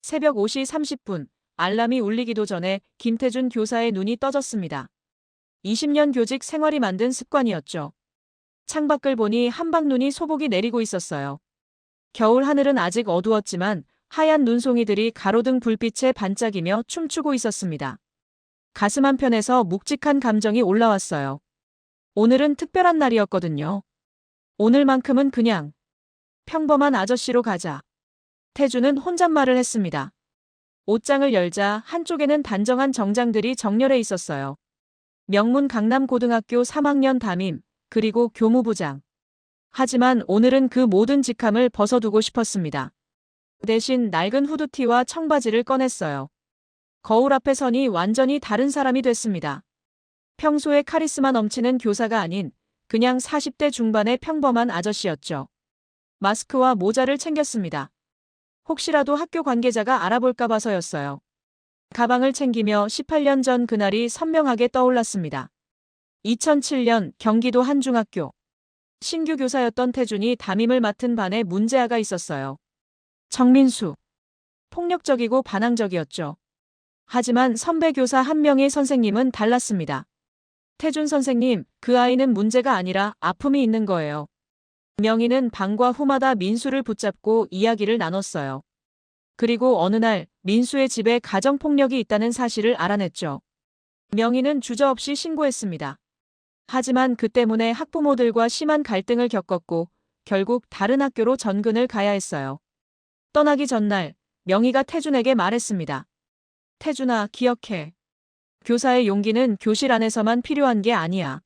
새벽 5시 30분, 알람이 울리기도 전에 김태준 교사의 눈이 떠졌습니다. 20년 교직 생활이 만든 습관이었죠. 창밖을 보니 한방눈이 소복이 내리고 있었어요. 겨울 하늘은 아직 어두웠지만 하얀 눈송이들이 가로등 불빛에 반짝이며 춤추고 있었습니다. 가슴 한편에서 묵직한 감정이 올라왔어요. 오늘은 특별한 날이었거든요. 오늘만큼은 그냥 평범한 아저씨로 가자. 태주는 혼잣말을 했습니다. 옷장을 열자 한쪽에는 단정한 정장들이 정렬해 있었어요. 명문 강남고등학교 3학년 담임, 그리고 교무부장. 하지만 오늘은 그 모든 직함을 벗어두고 싶었습니다. 대신 낡은 후드티와 청바지를 꺼냈어요. 거울 앞에 서니 완전히 다른 사람이 됐습니다. 평소에 카리스마 넘치는 교사가 아닌 그냥 40대 중반의 평범한 아저씨였죠. 마스크와 모자를 챙겼습니다. 혹시라도 학교 관계자가 알아볼까 봐서였어요. 가방을 챙기며 18년 전 그날이 선명하게 떠올랐습니다. 2007년 경기도 한 중학교. 신규 교사였던 태준이 담임을 맡은 반에 문제아가 있었어요. 정민수. 폭력적이고 반항적이었죠. 하지만 선배 교사 한 명의 선생님은 달랐습니다. 태준 선생님, 그 아이는 문제가 아니라 아픔이 있는 거예요. 명희는 방과 후마다 민수를 붙잡고 이야기를 나눴어요. 그리고 어느 날 민수의 집에 가정폭력이 있다는 사실을 알아냈죠. 명희는 주저없이 신고했습니다. 하지만 그 때문에 학부모들과 심한 갈등을 겪었고 결국 다른 학교로 전근을 가야 했어요. 떠나기 전날 명희가 태준에게 말했습니다. 태준아, 기억해. 교사의 용기는 교실 안에서만 필요한 게 아니야.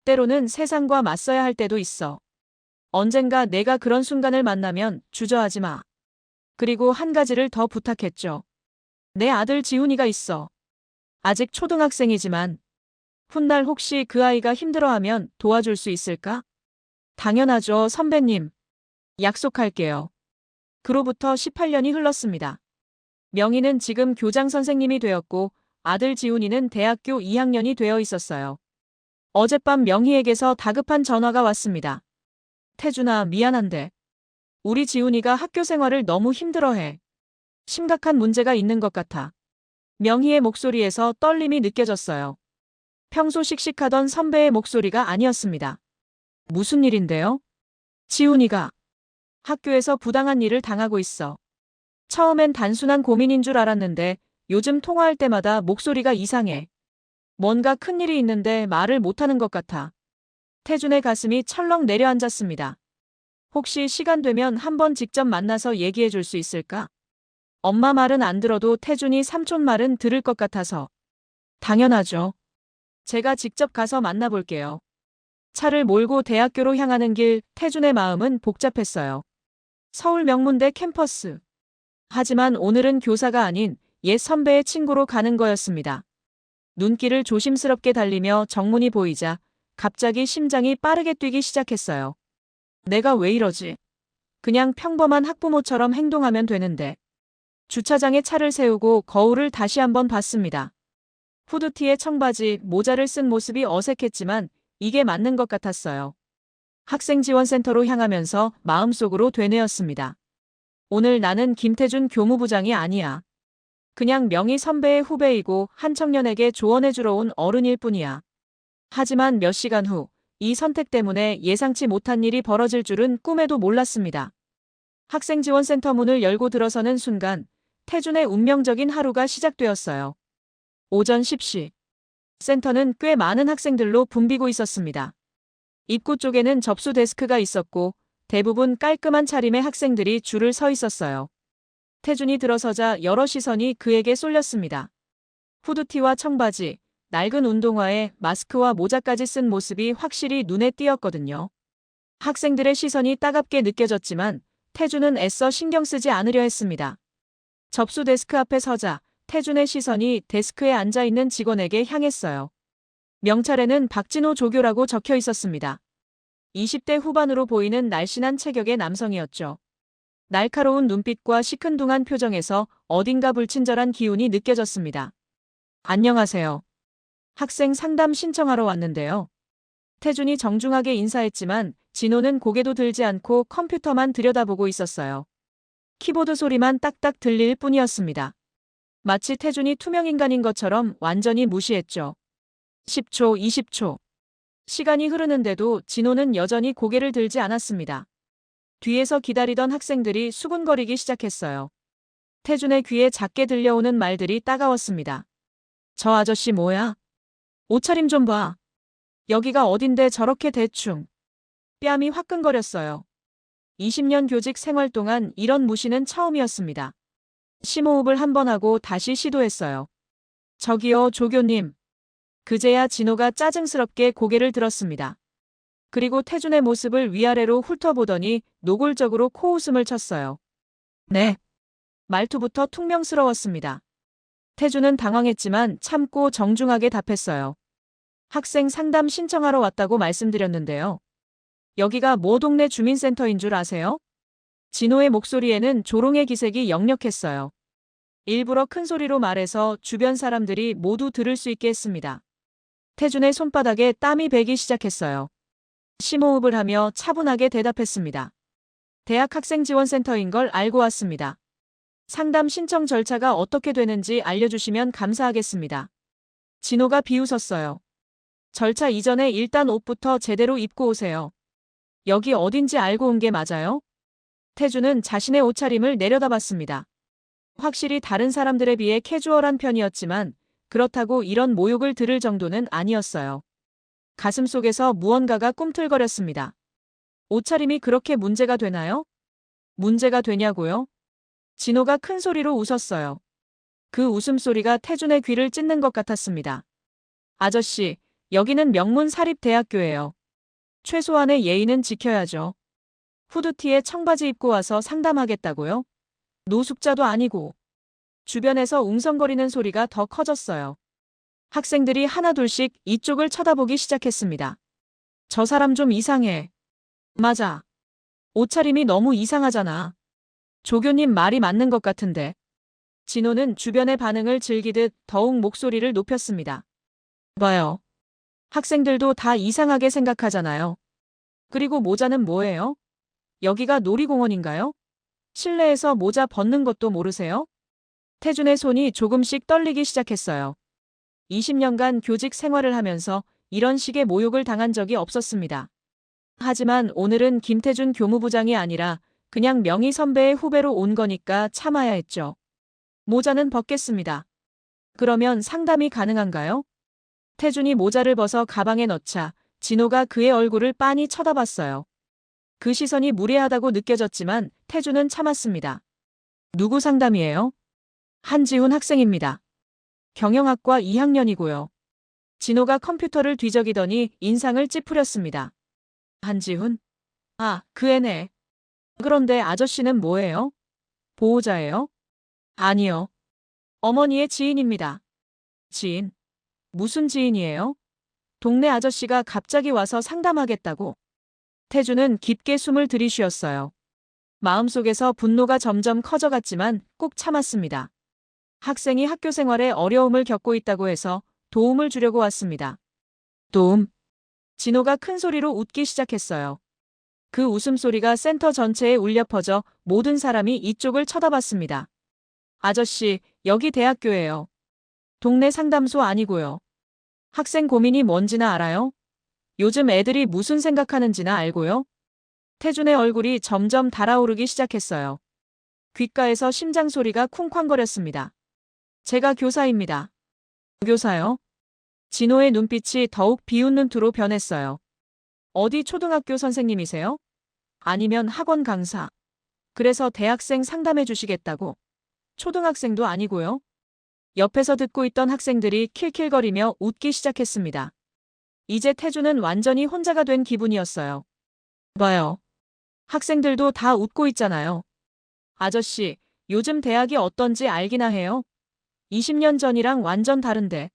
때로는 세상과 맞서야 할 때도 있어. 언젠가 내가 그런 순간을 만나면 주저하지 마. 그리고 한 가지를 더 부탁했죠. 내 아들 지훈이가 있어. 아직 초등학생이지만 훗날 혹시 그 아이가 힘들어하면 도와줄 수 있을까? 당연하죠, 선배님. 약속할게요. 그로부터 18년이 흘렀습니다. 명희는 지금 교장 선생님이 되었고 아들 지훈이는 대학교 2학년이 되어 있었어요. 어젯밤 명희에게서 다급한 전화가 왔습니다. 태준아, 미안한데 우리 지훈이가 학교 생활을 너무 힘들어해. 심각한 문제가 있는 것 같아. 명희의 목소리에서 떨림이 느껴졌어요. 평소 씩씩하던 선배의 목소리가 아니었습니다. 무슨 일인데요? 지훈이가 학교에서 부당한 일을 당하고 있어. 처음엔 단순한 고민인 줄 알았는데 요즘 통화할 때마다 목소리가 이상해. 뭔가 큰일이 있는데 말을 못하는 것 같아. 태준의 가슴이 철렁 내려앉았습니다. 혹시 시간 되면 한번 직접 만나서 얘기해 줄 수 있을까? 엄마 말은 안 들어도 태준이 삼촌 말은 들을 것 같아서. 당연하죠. 제가 직접 가서 만나볼게요. 차를 몰고 대학교로 향하는 길, 태준의 마음은 복잡했어요. 서울 명문대 캠퍼스. 하지만 오늘은 교사가 아닌 옛 선배의 친구로 가는 거였습니다. 눈길을 조심스럽게 달리며 정문이 보이자 갑자기 심장이 빠르게 뛰기 시작했어요. 내가 왜 이러지? 그냥 평범한 학부모처럼 행동하면 되는데. 주차장에 차를 세우고 거울을 다시 한번 봤습니다. 후드티에 청바지, 모자를 쓴 모습이 어색했지만 이게 맞는 것 같았어요. 학생지원센터로 향하면서 마음속으로 되뇌었습니다. 오늘 나는 김태준 교무부장이 아니야. 그냥 명희 선배의 후배이고 한 청년에게 조언해주러 온 어른일 뿐이야. 하지만 몇 시간 후 이 선택 때문에 예상치 못한 일이 벌어질 줄은 꿈에도 몰랐습니다. 학생지원센터 문을 열고 들어서는 순간 태준의 운명적인 하루가 시작되었어요. 오전 10시. 센터는 꽤 많은 학생들로 붐비고 있었습니다. 입구 쪽에는 접수 데스크가 있었고 대부분 깔끔한 차림의 학생들이 줄을 서 있었어요. 태준이 들어서자 여러 시선이 그에게 쏠렸습니다. 후드티와 청바지, 낡은 운동화에 마스크와 모자까지 쓴 모습이 확실히 눈에 띄었거든요. 학생들의 시선이 따갑게 느껴졌지만 태준은 애써 신경 쓰지 않으려 했습니다. 접수 데스크 앞에 서자 태준의 시선이 데스크에 앉아있는 직원에게 향했어요. 명찰에는 박진호 조교라고 적혀 있었습니다. 20대 후반으로 보이는 날씬한 체격의 남성이었죠. 날카로운 눈빛과 시큰둥한 표정에서 어딘가 불친절한 기운이 느껴졌습니다. 안녕하세요. 학생 상담 신청하러 왔는데요. 태준이 정중하게 인사했지만 진호는 고개도 들지 않고 컴퓨터만 들여다보고 있었어요. 키보드 소리만 딱딱 들릴 뿐이었습니다. 마치 태준이 투명인간인 것처럼 완전히 무시했죠. 10초, 20초. 시간이 흐르는데도 진호는 여전히 고개를 들지 않았습니다. 뒤에서 기다리던 학생들이 수군거리기 시작했어요. 태준의 귀에 작게 들려오는 말들이 따가웠습니다. 저 아저씨 뭐야? 옷차림 좀 봐. 여기가 어딘데 저렇게 대충. 뺨이 화끈거렸어요. 20년 교직 생활 동안 이런 무시는 처음이었습니다. 심호흡을 한 번 하고 다시 시도했어요. 저기요, 조교님. 그제야 진호가 짜증스럽게 고개를 들었습니다. 그리고 태준의 모습을 위아래로 훑어보더니 노골적으로 코웃음을 쳤어요. 네. 말투부터 퉁명스러웠습니다. 태준은 당황했지만 참고 정중하게 답했어요. 학생 상담 신청하러 왔다고 말씀드렸는데요. 여기가 뭐 동네 주민센터인 줄 아세요? 진호의 목소리에는 조롱의 기색이 역력했어요. 일부러 큰 소리로 말해서 주변 사람들이 모두 들을 수 있게 했습니다. 태준의 손바닥에 땀이 배기 시작했어요. 심호흡을 하며 차분하게 대답했습니다. 대학 학생지원센터인 걸 알고 왔습니다. 상담 신청 절차가 어떻게 되는지 알려주시면 감사하겠습니다. 진호가 비웃었어요. 절차 이전에 일단 옷부터 제대로 입고 오세요. 여기 어딘지 알고 온 게 맞아요? 태준은 자신의 옷차림을 내려다봤습니다. 확실히 다른 사람들에 비해 캐주얼한 편이었지만 그렇다고 이런 모욕을 들을 정도는 아니었어요. 가슴속에서 무언가가 꿈틀거렸습니다. 옷차림이 그렇게 문제가 되나요? 문제가 되냐고요? 진호가 큰 소리로 웃었어요. 그 웃음소리가 태준의 귀를 찢는 것 같았습니다. 아저씨, 여기는 명문 사립대학교예요. 최소한의 예의는 지켜야죠. 후드티에 청바지 입고 와서 상담하겠다고요? 노숙자도 아니고. 주변에서 웅성거리는 소리가 더 커졌어요. 학생들이 하나둘씩 이쪽을 쳐다보기 시작했습니다. 저 사람 좀 이상해. 맞아. 옷차림이 너무 이상하잖아. 조교님 말이 맞는 것 같은데. 진호는 주변의 반응을 즐기듯 더욱 목소리를 높였습니다. 봐요. 학생들도 다 이상하게 생각하잖아요. 그리고 모자는 뭐예요? 여기가 놀이공원인가요? 실내에서 모자 벗는 것도 모르세요? 태준의 손이 조금씩 떨리기 시작했어요. 20년간 교직 생활을 하면서 이런 식의 모욕을 당한 적이 없었습니다. 하지만 오늘은 김태준 교무부장이 아니라 그냥 명희 선배의 후배로 온 거니까 참아야 했죠. 모자는 벗겠습니다. 그러면 상담이 가능한가요? 태준이 모자를 벗어 가방에 넣자 진호가 그의 얼굴을 빤히 쳐다봤어요. 그 시선이 무례하다고 느껴졌지만 태준은 참았습니다. 누구 상담이에요? 한지훈 학생입니다. 경영학과 2학년이고요. 진호가 컴퓨터를 뒤적이더니 인상을 찌푸렸습니다. 한지훈? 아, 그 애네. 그런데 아저씨는 뭐예요? 보호자예요? 아니요. 어머니의 지인입니다. 지인? 무슨 지인이에요? 동네 아저씨가 갑자기 와서 상담하겠다고. 태준은 깊게 숨을 들이쉬었어요. 마음속에서 분노가 점점 커져갔지만 꾹 참았습니다. 학생이 학교 생활에 어려움을 겪고 있다고 해서 도움을 주려고 왔습니다. 도움? 진호가 큰 소리로 웃기 시작했어요. 그 웃음소리가 센터 전체에 울려 퍼져 모든 사람이 이쪽을 쳐다봤습니다. 아저씨, 여기 대학교예요. 동네 상담소 아니고요. 학생 고민이 뭔지나 알아요? 요즘 애들이 무슨 생각하는지나 알고요? 태준의 얼굴이 점점 달아오르기 시작했어요. 귓가에서 심장 소리가 쿵쾅거렸습니다. 제가 교사입니다. 교사요? 진호의 눈빛이 더욱 비웃는 투로 변했어요. 어디 초등학교 선생님이세요? 아니면 학원 강사. 그래서 대학생 상담해 주시겠다고. 초등학생도 아니고요. 옆에서 듣고 있던 학생들이 킬킬거리며 웃기 시작했습니다. 이제 태준은 완전히 혼자가 된 기분이었어요. 봐요. 학생들도 다 웃고 있잖아요. 아저씨, 요즘 대학이 어떤지 알기나 해요? 20년 전이랑 완전 다른데.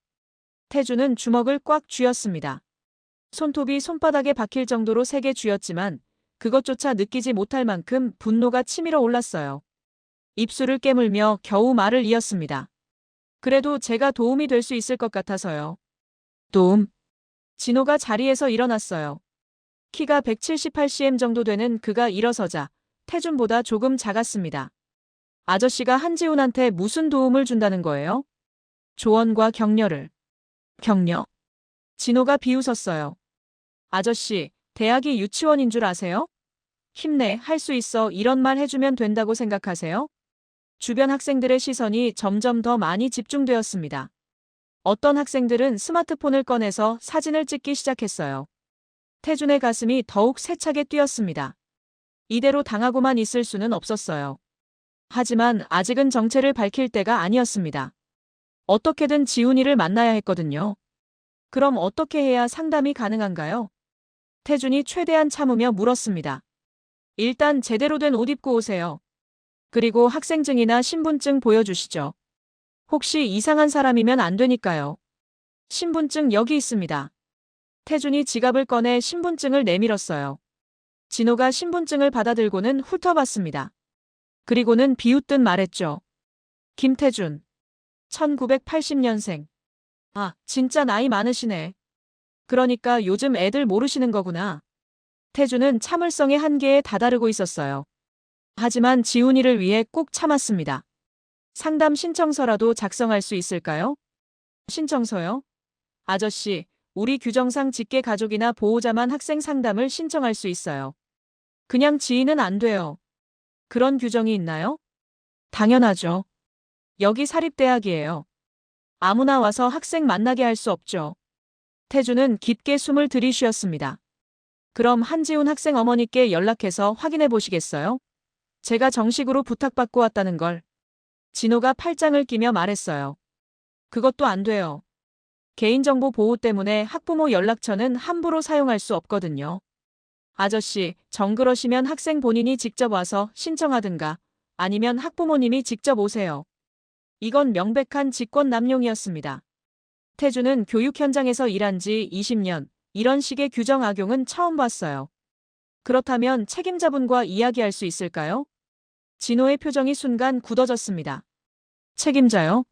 태준은 주먹을 꽉 쥐었습니다. 손톱이 손바닥에 박힐 정도로 세게 쥐었지만 그것조차 느끼지 못할 만큼 분노가 치밀어 올랐어요. 입술을 깨물며 겨우 말을 이었습니다. 그래도 제가 도움이 될 수 있을 것 같아서요. 도움? 진호가 자리에서 일어났어요. 키가 178cm 정도 되는 그가 일어서자 태준보다 조금 작았습니다. 아저씨가 한지훈한테 무슨 도움을 준다는 거예요? 조언과 격려를. 격려? 진호가 비웃었어요. 아저씨, 대학이 유치원인 줄 아세요? 힘내, 할 수 있어, 이런 말 해주면 된다고 생각하세요? 주변 학생들의 시선이 점점 더 많이 집중되었습니다. 어떤 학생들은 스마트폰을 꺼내서 사진을 찍기 시작했어요. 태준의 가슴이 더욱 세차게 뛰었습니다. 이대로 당하고만 있을 수는 없었어요. 하지만 아직은 정체를 밝힐 때가 아니었습니다. 어떻게든 지훈이를 만나야 했거든요. 그럼 어떻게 해야 상담이 가능한가요? 태준이 최대한 참으며 물었습니다. 일단 제대로 된 옷 입고 오세요. 그리고 학생증이나 신분증 보여주시죠. 혹시 이상한 사람이면 안 되니까요. 신분증 여기 있습니다. 태준이 지갑을 꺼내 신분증을 내밀었어요. 진호가 신분증을 받아들고는 훑어봤습니다. 그리고는 비웃듯 말했죠. 김태준. 1980년생. 아, 진짜 나이 많으시네. 그러니까 요즘 애들 모르시는 거구나. 태준은 참을성의 한계에 다다르고 있었어요. 하지만 지훈이를 위해 꼭 참았습니다. 상담 신청서라도 작성할 수 있을까요? 신청서요? 아저씨, 우리 규정상 직계 가족이나 보호자만 학생 상담을 신청할 수 있어요. 그냥 지인은 안 돼요. 그런 규정이 있나요? 당연하죠. 여기 사립대학이에요. 아무나 와서 학생 만나게 할 수 없죠. 태준은 깊게 숨을 들이쉬었습니다. 그럼 한지훈 학생 어머니께 연락해서 확인해 보시겠어요? 제가 정식으로 부탁받고 왔다는 걸. 진호가 팔짱을 끼며 말했어요. 그것도 안 돼요. 개인정보 보호 때문에 학부모 연락처는 함부로 사용할 수 없거든요. 아저씨, 정 그러시면 학생 본인이 직접 와서 신청하든가 아니면 학부모님이 직접 오세요. 이건 명백한 직권남용이었습니다. 태준은 교육 현장에서 일한 지 20년, 이런 식의 규정 악용은 처음 봤어요. 그렇다면 책임자분과 이야기할 수 있을까요? 진호의 표정이 순간 굳어졌습니다. 책임자요?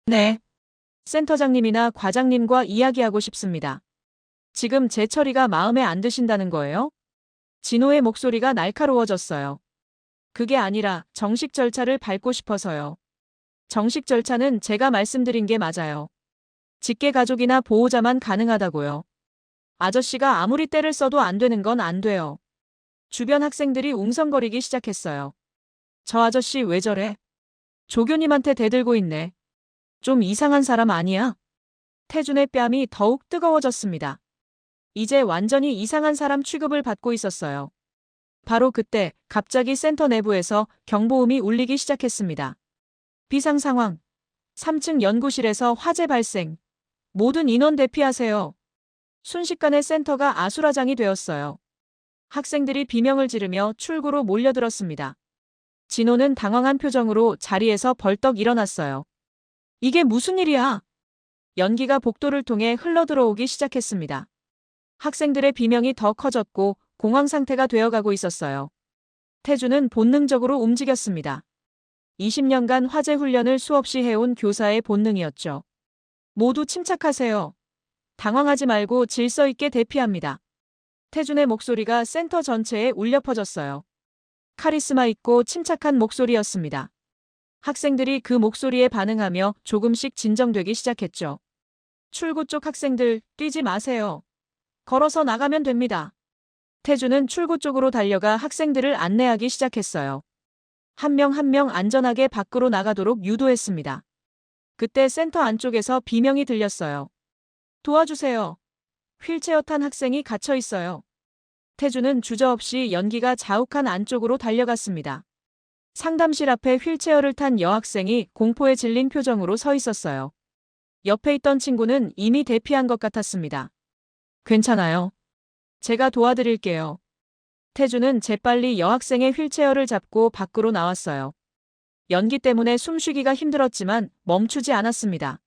네. 센터장님이나 과장님과 이야기하고 싶습니다. 지금 제 처리가 마음에 안 드신다는 거예요? 진호의 목소리가 날카로워졌어요. 그게 아니라 정식 절차를 밟고 싶어서요. 정식 절차는 제가 말씀드린 게 맞아요. 직계 가족이나 보호자만 가능하다고요. 아저씨가 아무리 떼를 써도 안 되는 건 안 돼요. 주변 학생들이 웅성거리기 시작했어요. 저 아저씨 왜 저래? 조교님한테 대들고 있네. 좀 이상한 사람 아니야? 태준의 뺨이 더욱 뜨거워졌습니다. 이제 완전히 이상한 사람 취급을 받고 있었어요. 바로 그때 갑자기 센터 내부에서 경보음이 울리기 시작했습니다. 비상 상황. 3층 연구실에서 화재 발생. 모든 인원 대피하세요. 순식간에 센터가 아수라장이 되었어요. 학생들이 비명을 지르며 출구로 몰려들었습니다. 진호는 당황한 표정으로 자리에서 벌떡 일어났어요. 이게 무슨 일이야? 연기가 복도를 통해 흘러들어오기 시작했습니다. 학생들의 비명이 더 커졌고 공황 상태가 되어가고 있었어요. 태준은 본능적으로 움직였습니다. 20년간 화재 훈련을 수없이 해온 교사의 본능이었죠. 모두 침착하세요. 당황하지 말고 질서 있게 대피합니다. 태준의 목소리가 센터 전체에 울려 퍼졌어요. 카리스마 있고 침착한 목소리였습니다. 학생들이 그 목소리에 반응하며 조금씩 진정되기 시작했죠. 출구 쪽 학생들, 뛰지 마세요. 걸어서 나가면 됩니다. 태준은 출구 쪽으로 달려가 학생들을 안내하기 시작했어요. 한 명 한 명 안전하게 밖으로 나가도록 유도했습니다. 그때 센터 안쪽에서 비명이 들렸어요. 도와주세요. 휠체어 탄 학생이 갇혀 있어요. 태준은 주저없이 연기가 자욱한 안쪽으로 달려갔습니다. 상담실 앞에 휠체어를 탄 여학생이 공포에 질린 표정으로 서 있었어요. 옆에 있던 친구는 이미 대피한 것 같았습니다. 괜찮아요. 제가 도와드릴게요. 태준은 재빨리 여학생의 휠체어를 잡고 밖으로 나왔어요. 연기 때문에 숨쉬기가 힘들었지만 멈추지 않았습니다.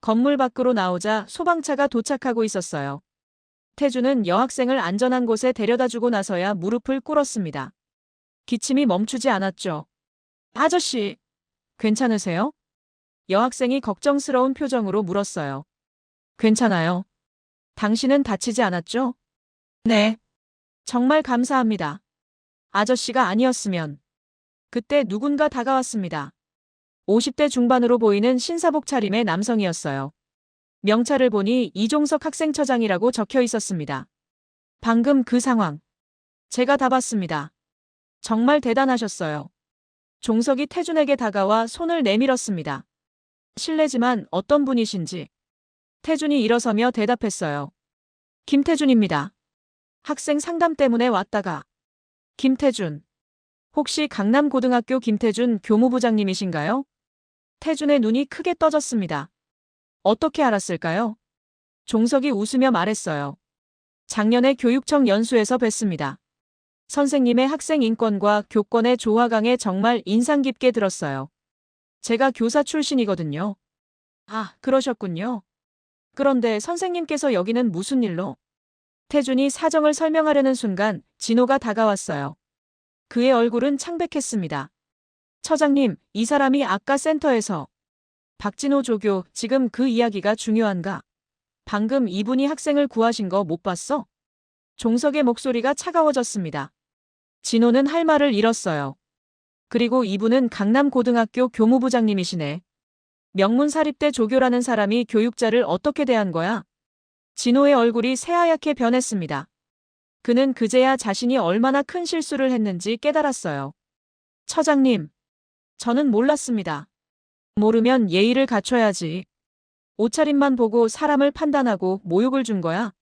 건물 밖으로 나오자 소방차가 도착하고 있었어요. 태준은 여학생을 안전한 곳에 데려다주고 나서야 무릎을 꿇었습니다. 기침이 멈추지 않았죠. 아저씨, 괜찮으세요? 여학생이 걱정스러운 표정으로 물었어요. 괜찮아요. 당신은 다치지 않았죠? 네. 정말 감사합니다. 아저씨가 아니었으면. 그때 누군가 다가왔습니다. 50대 중반으로 보이는 신사복 차림의 남성이었어요. 명찰을 보니 이종석 학생처장이라고 적혀 있었습니다. 방금 그 상황. 제가 다 봤습니다. 정말 대단하셨어요. 종석이 태준에게 다가와 손을 내밀었습니다. 실례지만 어떤 분이신지. 태준이 일어서며 대답했어요. 김태준입니다. 학생 상담 때문에 왔다가. 김태준. 혹시 강남고등학교 김태준 교무부장님이신가요? 태준의 눈이 크게 떠졌습니다. 어떻게 알았을까요? 종석이 웃으며 말했어요. 작년에 교육청 연수에서 뵀습니다. 선생님의 학생 인권과 교권의 조화강에 정말 인상 깊게 들었어요. 제가 교사 출신이거든요. 아, 그러셨군요. 그런데 선생님께서 여기는 무슨 일로? 태준이 사정을 설명하려는 순간 진호가 다가왔어요. 그의 얼굴은 창백했습니다. 처장님, 이 사람이 아까 센터에서. 박진호 조교, 지금 그 이야기가 중요한가? 방금 이분이 학생을 구하신 거 못 봤어? 종석의 목소리가 차가워졌습니다. 진호는 할 말을 잃었어요. 그리고 이분은 강남고등학교 교무부장님이시네. 명문사립대 조교라는 사람이 교육자를 어떻게 대한 거야? 진호의 얼굴이 새하얗게 변했습니다. 그는 그제야 자신이 얼마나 큰 실수를 했는지 깨달았어요. 처장님, 저는 몰랐습니다. 모르면 예의를 갖춰야지. 옷차림만 보고 사람을 판단하고 모욕을 준 거야?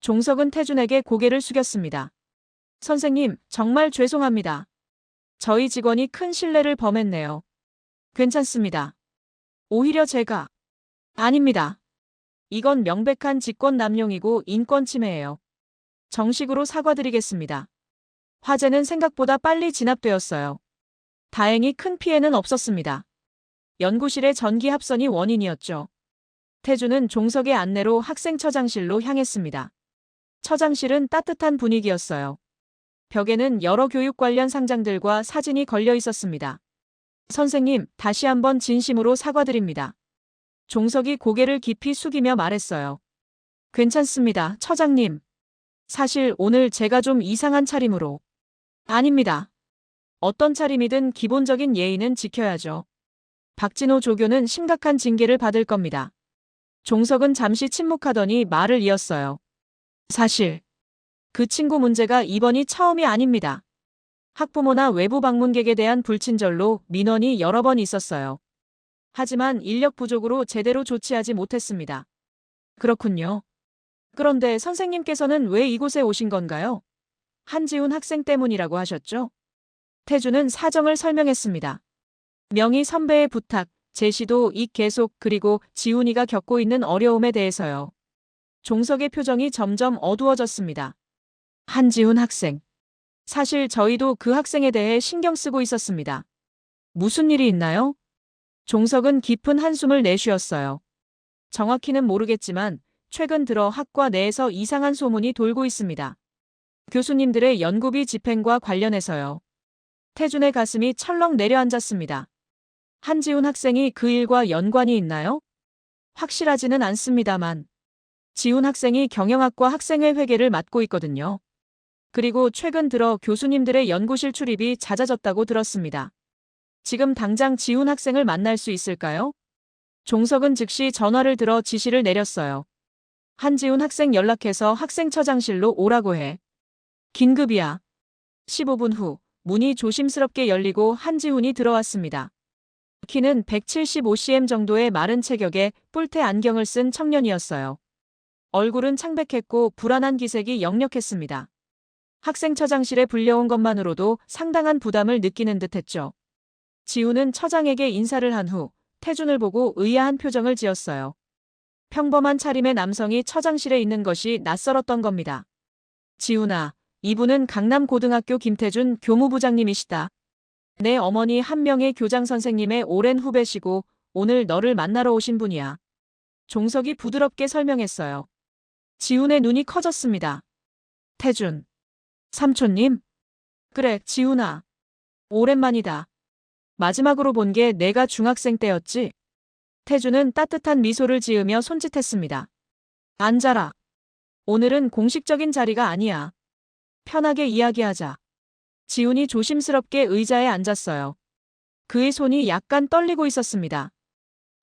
종석은 태준에게 고개를 숙였습니다. 선생님, 정말 죄송합니다. 저희 직원이 큰 실례를 범했네요. 괜찮습니다. 오히려 제가. 아닙니다. 이건 명백한 직권 남용이고 인권 침해예요. 정식으로 사과드리겠습니다. 화재는 생각보다 빨리 진압되었어요. 다행히 큰 피해는 없었습니다. 연구실의 전기 합선이 원인이었죠. 태준은 종석의 안내로 학생 처장실로 향했습니다. 처장실은 따뜻한 분위기였어요. 벽에는 여러 교육 관련 상장들과 사진이 걸려 있었습니다. 선생님, 다시 한번 진심으로 사과드립니다. 종석이 고개를 깊이 숙이며 말했어요. 괜찮습니다, 처장님. 사실 오늘 제가 좀 이상한 차림으로. 아닙니다. 어떤 차림이든 기본적인 예의는 지켜야죠. 박진호 조교는 심각한 징계를 받을 겁니다. 종석은 잠시 침묵하더니 말을 이었어요. 사실 그 친구 문제가 이번이 처음이 아닙니다. 학부모나 외부 방문객에 대한 불친절로 민원이 여러 번 있었어요. 하지만 인력 부족으로 제대로 조치하지 못했습니다. 그렇군요. 그런데 선생님께서는 왜 이곳에 오신 건가요? 한지훈 학생 때문이라고 하셨죠? 태준은 사정을 설명했습니다. 명희 선배의 부탁, 제시도 이 계속 그리고 지훈이가 겪고 있는 어려움에 대해서요. 종석의 표정이 점점 어두워졌습니다. 한지훈 학생. 사실 저희도 그 학생에 대해 신경 쓰고 있었습니다. 무슨 일이 있나요? 종석은 깊은 한숨을 내쉬었어요. 정확히는 모르겠지만 최근 들어 학과 내에서 이상한 소문이 돌고 있습니다. 교수님들의 연구비 집행과 관련해서요. 태준의 가슴이 철렁 내려앉았습니다. 한지훈 학생이 그 일과 연관이 있나요? 확실하지는 않습니다만. 지훈 학생이 경영학과 학생회 회계를 맡고 있거든요. 그리고 최근 들어 교수님들의 연구실 출입이 잦아졌다고 들었습니다. 지금 당장 지훈 학생을 만날 수 있을까요? 종석은 즉시 전화를 들어 지시를 내렸어요. 한지훈 학생 연락해서 학생처장실로 오라고 해. 긴급이야. 15분 후 문이 조심스럽게 열리고 한지훈이 들어왔습니다. 키는 175cm 정도의 마른 체격에 뿔테 안경을 쓴 청년이었어요. 얼굴은 창백했고 불안한 기색이 역력했습니다. 학생처장실에 불려온 것만으로도 상당한 부담을 느끼는 듯했죠. 지훈은 처장에게 인사를 한 후 태준을 보고 의아한 표정을 지었어요. 평범한 차림의 남성이 처장실에 있는 것이 낯설었던 겁니다. 지훈아, 이분은 강남고등학교 김태준 교무부장님이시다. 내 어머니 한 명의 교장 선생님의 오랜 후배시고 오늘 너를 만나러 오신 분이야. 종석이 부드럽게 설명했어요. 지훈의 눈이 커졌습니다. 태준. 삼촌님? 그래, 지훈아. 오랜만이다. 마지막으로 본 게 내가 중학생 때였지? 태준은 따뜻한 미소를 지으며 손짓했습니다. 앉아라. 오늘은 공식적인 자리가 아니야. 편하게 이야기하자. 지훈이 조심스럽게 의자에 앉았어요. 그의 손이 약간 떨리고 있었습니다.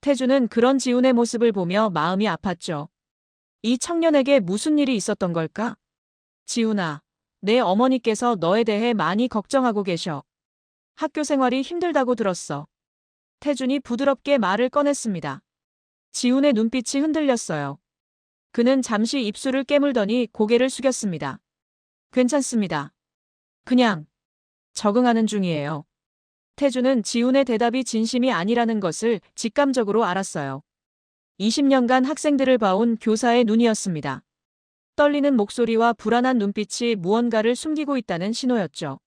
태주는 그런 지훈의 모습을 보며 마음이 아팠죠. 이 청년에게 무슨 일이 있었던 걸까? 지훈아, 내 어머니께서 너에 대해 많이 걱정하고 계셔. 학교 생활이 힘들다고 들었어. 태준이 부드럽게 말을 꺼냈습니다. 지훈의 눈빛이 흔들렸어요. 그는 잠시 입술을 깨물더니 고개를 숙였습니다. 괜찮습니다. 그냥 적응하는 중이에요. 태준은 지훈의 대답이 진심이 아니라는 것을 직감적으로 알았어요. 20년간 학생들을 봐온 교사의 눈이었습니다. 떨리는 목소리와 불안한 눈빛이 무언가를 숨기고 있다는 신호였죠.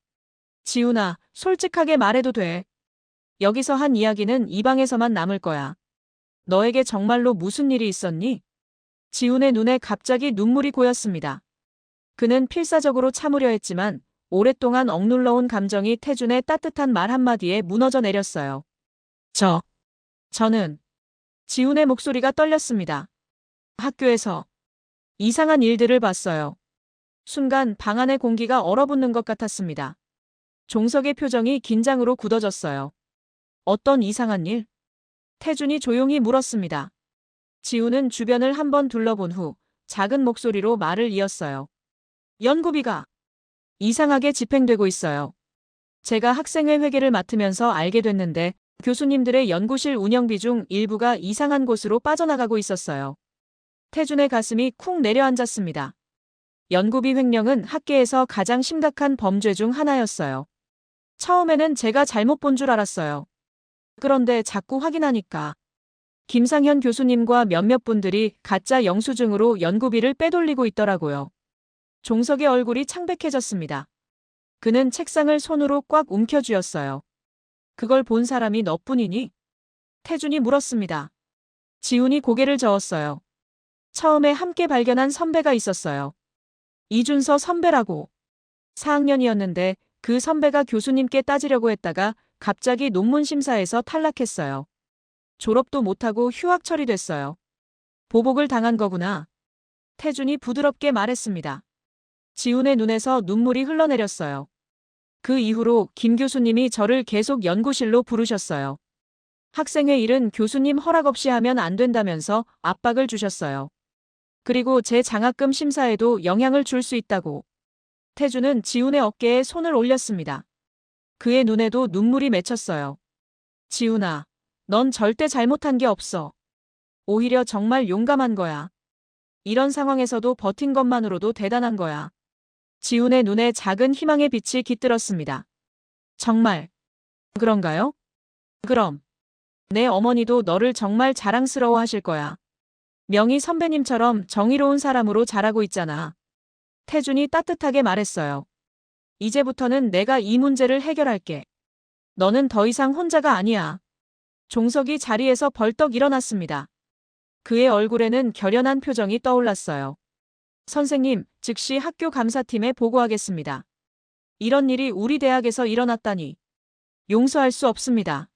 지훈아, 솔직하게 말해도 돼. 여기서 한 이야기는 이 방에서만 남을 거야. 너에게 정말로 무슨 일이 있었니? 지훈의 눈에 갑자기 눈물이 고였습니다. 그는 필사적으로 참으려 했지만 오랫동안 억눌러온 감정이 태준의 따뜻한 말 한마디에 무너져 내렸어요. 저는 지훈의 목소리가 떨렸습니다. 학교에서 이상한 일들을 봤어요. 순간 방 안의 공기가 얼어붙는 것 같았습니다. 종석의 표정이 긴장으로 굳어졌어요. 어떤 이상한 일? 태준이 조용히 물었습니다. 지훈은 주변을 한번 둘러본 후 작은 목소리로 말을 이었어요. 연구비가 이상하게 집행되고 있어요. 제가 학생회 회계를 맡으면서 알게 됐는데 교수님들의 연구실 운영비 중 일부가 이상한 곳으로 빠져나가고 있었어요. 태준의 가슴이 쿵 내려앉았습니다. 연구비 횡령은 학계에서 가장 심각한 범죄 중 하나였어요. 처음에는 제가 잘못 본 줄 알았어요. 그런데 자꾸 확인하니까 김상현 교수님과 몇몇 분들이 가짜 영수증으로 연구비를 빼돌리고 있더라고요. 종석의 얼굴이 창백해졌습니다. 그는 책상을 손으로 꽉 움켜쥐었어요. 그걸 본 사람이 너뿐이니? 태준이 물었습니다. 지훈이 고개를 저었어요. 처음에 함께 발견한 선배가 있었어요. 이준서 선배라고. 4학년이었는데 그 선배가 교수님께 따지려고 했다가 갑자기 논문 심사에서 탈락했어요. 졸업도 못하고 휴학 처리됐어요. 보복을 당한 거구나. 태준이 부드럽게 말했습니다. 지훈의 눈에서 눈물이 흘러내렸어요. 그 이후로 김 교수님이 저를 계속 연구실로 부르셨어요. 학생회 일은 교수님 허락 없이 하면 안 된다면서 압박을 주셨어요. 그리고 제 장학금 심사에도 영향을 줄 수 있다고. 태준은 지훈의 어깨에 손을 올렸습니다. 그의 눈에도 눈물이 맺혔어요. 지훈아, 넌 절대 잘못한 게 없어. 오히려 정말 용감한 거야. 이런 상황에서도 버틴 것만으로도 대단한 거야. 지훈의 눈에 작은 희망의 빛이 깃들었습니다. 정말 그런가요? 그럼 내 어머니도 너를 정말 자랑스러워하실 거야. 명희 선배님처럼 정의로운 사람으로 자라고 있잖아. 태준이 따뜻하게 말했어요. 이제부터는 내가 이 문제를 해결할게. 너는 더 이상 혼자가 아니야. 종석이 자리에서 벌떡 일어났습니다. 그의 얼굴에는 결연한 표정이 떠올랐어요. 선생님, 즉시 학교 감사팀에 보고하겠습니다. 이런 일이 우리 대학에서 일어났다니. 용서할 수 없습니다.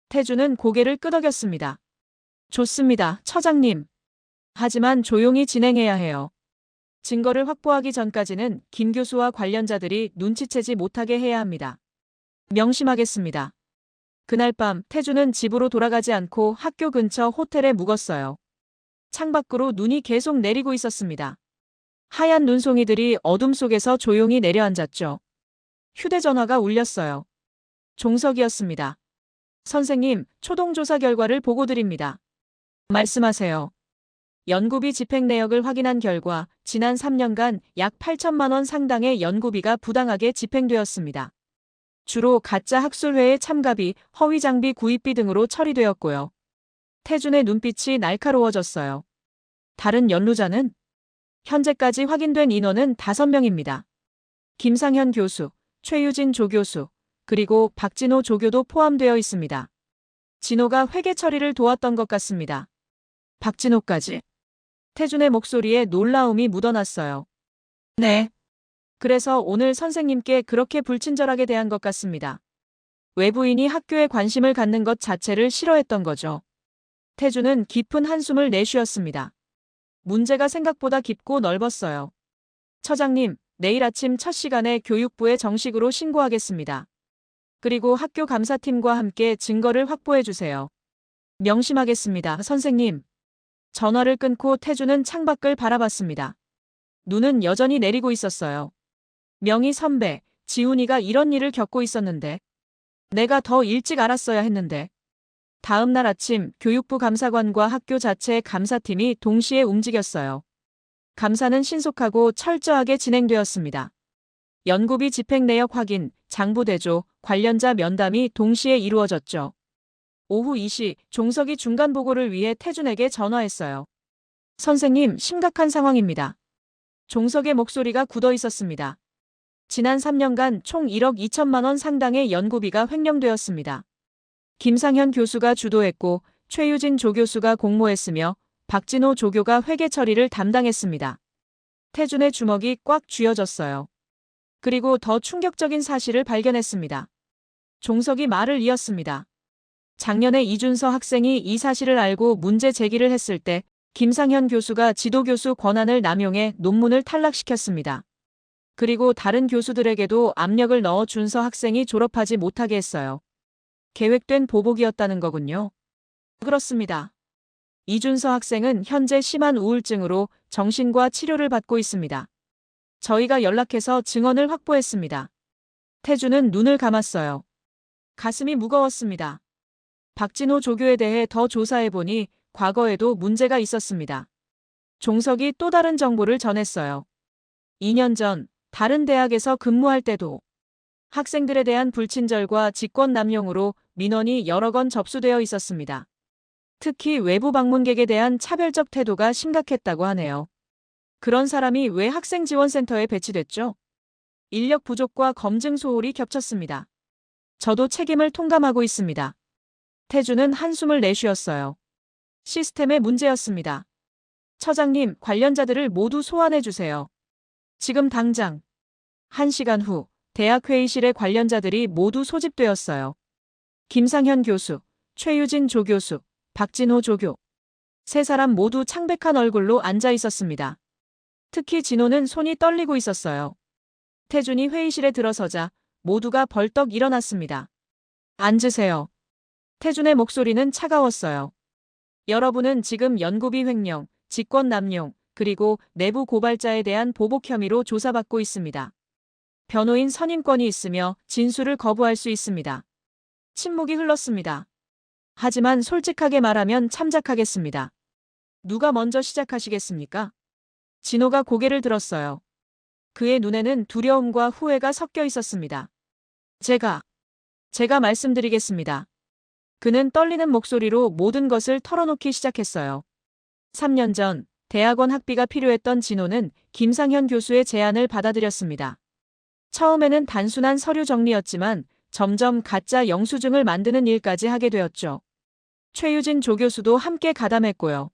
태준은 고개를 끄덕였습니다. 좋습니다, 처장님. 하지만 조용히 진행해야 해요. 증거를 확보하기 전까지는 김 교수와 관련자들이 눈치채지 못하게 해야 합니다. 명심하겠습니다. 그날 밤 태준은 집으로 돌아가지 않고 학교 근처 호텔에 묵었어요. 창밖으로 눈이 계속 내리고 있었습니다. 하얀 눈송이들이 어둠 속에서 조용히 내려앉았죠. 휴대전화가 울렸어요. 종석이었습니다. 선생님, 초동조사 결과를 보고 드립니다. 말씀하세요. 연구비 집행 내역을 확인한 결과 지난 3년간 약 8천만 원 상당의 연구비가 부당하게 집행되었습니다. 주로 가짜 학술회의 참가비, 허위 장비 구입비 등으로 처리되었고요. 태준의 눈빛이 날카로워졌어요. 다른 연루자는? 현재까지 확인된 인원은 5명입니다. 김상현 교수, 최유진 조교수, 그리고 박진호 조교도 포함되어 있습니다. 진호가 회계 처리를 도왔던 것 같습니다. 박진호까지. 태준의 목소리에 놀라움이 묻어났어요. 네. 그래서 오늘 선생님께 그렇게 불친절하게 대한 것 같습니다. 외부인이 학교에 관심을 갖는 것 자체를 싫어했던 거죠. 태준은 깊은 한숨을 내쉬었습니다. 문제가 생각보다 깊고 넓었어요. 처장님, 내일 아침 첫 시간에 교육부에 정식으로 신고하겠습니다. 그리고 학교 감사팀과 함께 증거를 확보해 주세요. 명심하겠습니다, 선생님. 전화를 끊고 태주는 창밖을 바라봤습니다. 눈은 여전히 내리고 있었어요. 명희 선배, 지훈이가 이런 일을 겪고 있었는데 내가 더 일찍 알았어야 했는데. 다음 날 아침 교육부 감사관과 학교 자체의 감사팀이 동시에 움직였어요. 감사는 신속하고 철저하게 진행되었습니다. 연구비 집행 내역 확인, 장부 대조, 관련자 면담이 동시에 이루어졌죠. 오후 2시 종석이 중간 보고를 위해 태준에게 전화했어요. 선생님, 심각한 상황입니다. 종석의 목소리가 굳어 있었습니다. 지난 3년간 총 1억 2천만 원 상당의 연구비가 횡령되었습니다. 김상현 교수가 주도했고 최유진 조교수가 공모했으며 박진호 조교가 회계 처리를 담당했습니다. 태준의 주먹이 꽉 쥐어졌어요. 그리고 더 충격적인 사실을 발견했습니다. 종석이 말을 이었습니다. 작년에 이준서 학생이 이 사실을 알고 문제 제기를 했을 때 김상현 교수가 지도교수 권한을 남용해 논문을 탈락시켰습니다. 그리고 다른 교수들에게도 압력을 넣어 준서 학생이 졸업하지 못하게 했어요. 계획된 보복이었다는 거군요. 그렇습니다. 이준서 학생은 현재 심한 우울증으로 정신과 치료를 받고 있습니다. 저희가 연락해서 증언을 확보했습니다. 태주는 눈을 감았어요. 가슴이 무거웠습니다. 박진호 조교에 대해 더 조사해보니 과거에도 문제가 있었습니다. 종석이 또 다른 정보를 전했어요. 2년 전 다른 대학에서 근무할 때도 학생들에 대한 불친절과 직권 남용으로 민원이 여러 건 접수되어 있었습니다. 특히 외부 방문객에 대한 차별적 태도가 심각했다고 하네요. 그런 사람이 왜 학생지원센터에 배치됐죠? 인력 부족과 검증 소홀이 겹쳤습니다. 저도 책임을 통감하고 있습니다. 태주는 한숨을 내쉬었어요. 시스템의 문제였습니다. 처장님, 관련자들을 모두 소환해 주세요. 지금 당장. 1시간 후 대학 회의실에 관련자들이 모두 소집되었어요. 김상현 교수, 최유진 조교수, 박진호 조교. 세 사람 모두 창백한 얼굴로 앉아 있었습니다. 특히 진호는 손이 떨리고 있었어요. 태준이 회의실에 들어서자 모두가 벌떡 일어났습니다. 앉으세요. 태준의 목소리는 차가웠어요. 여러분은 지금 연구비 횡령, 직권 남용, 그리고 내부 고발자에 대한 보복 혐의로 조사받고 있습니다. 변호인 선임권이 있으며 진술을 거부할 수 있습니다. 침묵이 흘렀습니다. 하지만 솔직하게 말하면 참작하겠습니다. 누가 먼저 시작하시겠습니까? 진호가 고개를 들었어요. 그의 눈에는 두려움과 후회가 섞여 있었습니다. 제가 말씀드리겠습니다. 그는 떨리는 목소리로 모든 것을 털어놓기 시작했어요. 3년 전 대학원 학비가 필요했던 진호는 김상현 교수의 제안을 받아들였습니다. 처음에는 단순한 서류 정리였지만 점점 가짜 영수증을 만드는 일까지 하게 되었죠. 최유진 조교수도 함께 가담했고요.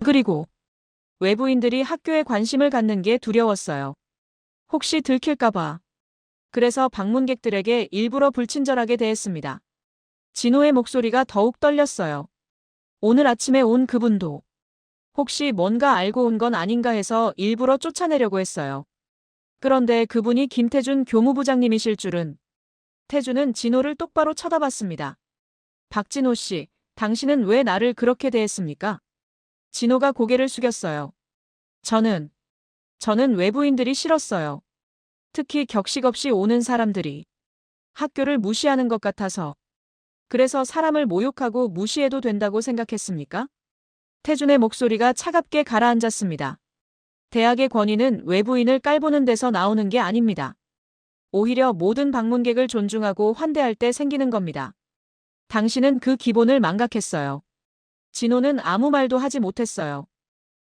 그리고 외부인들이 학교에 관심을 갖는 게 두려웠어요. 혹시 들킬까봐. 그래서 방문객들에게 일부러 불친절하게 대했습니다. 진호의 목소리가 더욱 떨렸어요. 오늘 아침에 온 그분도 혹시 뭔가 알고 온 건 아닌가 해서 일부러 쫓아내려고 했어요. 그런데 그분이 김태준 교무부장님이실 줄은. 태준은 진호를 똑바로 쳐다봤습니다. 박진호 씨, 당신은 왜 나를 그렇게 대했습니까? 진호가 고개를 숙였어요. 저는 외부인들이 싫었어요. 특히 격식 없이 오는 사람들이 학교를 무시하는 것 같아서. 그래서 사람을 모욕하고 무시해도 된다고 생각했습니까? 태준의 목소리가 차갑게 가라앉았습니다. 대학의 권위는 외부인을 깔보는 데서 나오는 게 아닙니다. 오히려 모든 방문객을 존중하고 환대할 때 생기는 겁니다. 당신은 그 기본을 망각했어요. 진호는 아무 말도 하지 못했어요.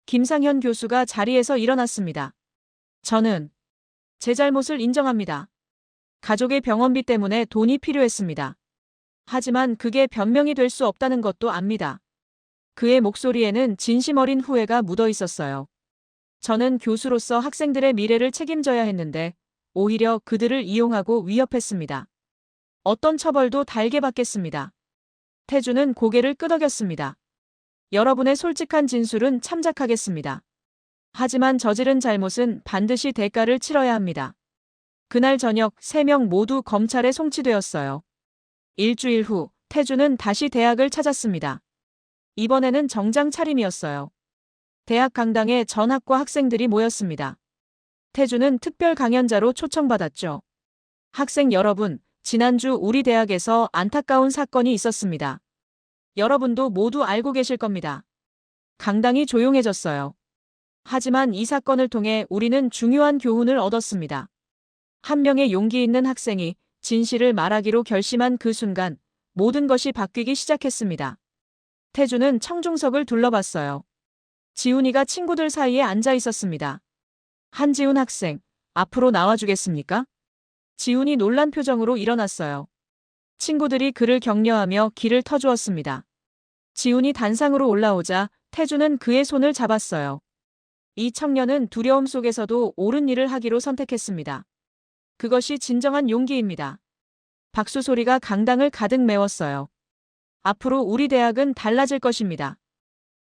김상현 교수가 자리에서 일어났습니다. 저는 제 잘못을 인정합니다. 가족의 병원비 때문에 돈이 필요했습니다. 하지만 그게 변명이 될 수 없다는 것도 압니다. 그의 목소리에는 진심 어린 후회가 묻어 있었어요. 저는 교수로서 학생들의 미래를 책임져야 했는데 오히려 그들을 이용하고 위협했습니다. 어떤 처벌도 달게 받겠습니다. 태주는 고개를 끄덕였습니다. 여러분의 솔직한 진술은 참작하겠습니다. 하지만 저지른 잘못은 반드시 대가를 치러야 합니다. 그날 저녁 3명 모두 검찰에 송치되었어요. 일주일 후 태주는 다시 대학을 찾았습니다. 이번에는 정장 차림이었어요. 대학 강당에 전학과 학생들이 모였습니다. 태주는 특별 강연자로 초청받았죠. 학생 여러분, 지난주 우리 대학에서 안타까운 사건이 있었습니다. 여러분도 모두 알고 계실 겁니다. 강당이 조용해졌어요. 하지만 이 사건을 통해 우리는 중요한 교훈을 얻었습니다. 한 명의 용기 있는 학생이 진실을 말하기로 결심한 그 순간 모든 것이 바뀌기 시작했습니다. 태주는 청중석을 둘러봤어요. 지훈이가 친구들 사이에 앉아 있었습니다. 한지훈 학생, 앞으로 나와주겠습니까? 지훈이 놀란 표정으로 일어났어요. 친구들이 그를 격려하며 길을 터주었습니다. 지훈이 단상으로 올라오자 태주는 그의 손을 잡았어요. 이 청년은 두려움 속에서도 옳은 일을 하기로 선택했습니다. 그것이 진정한 용기입니다. 박수 소리가 강당을 가득 메웠어요. 앞으로 우리 대학은 달라질 것입니다.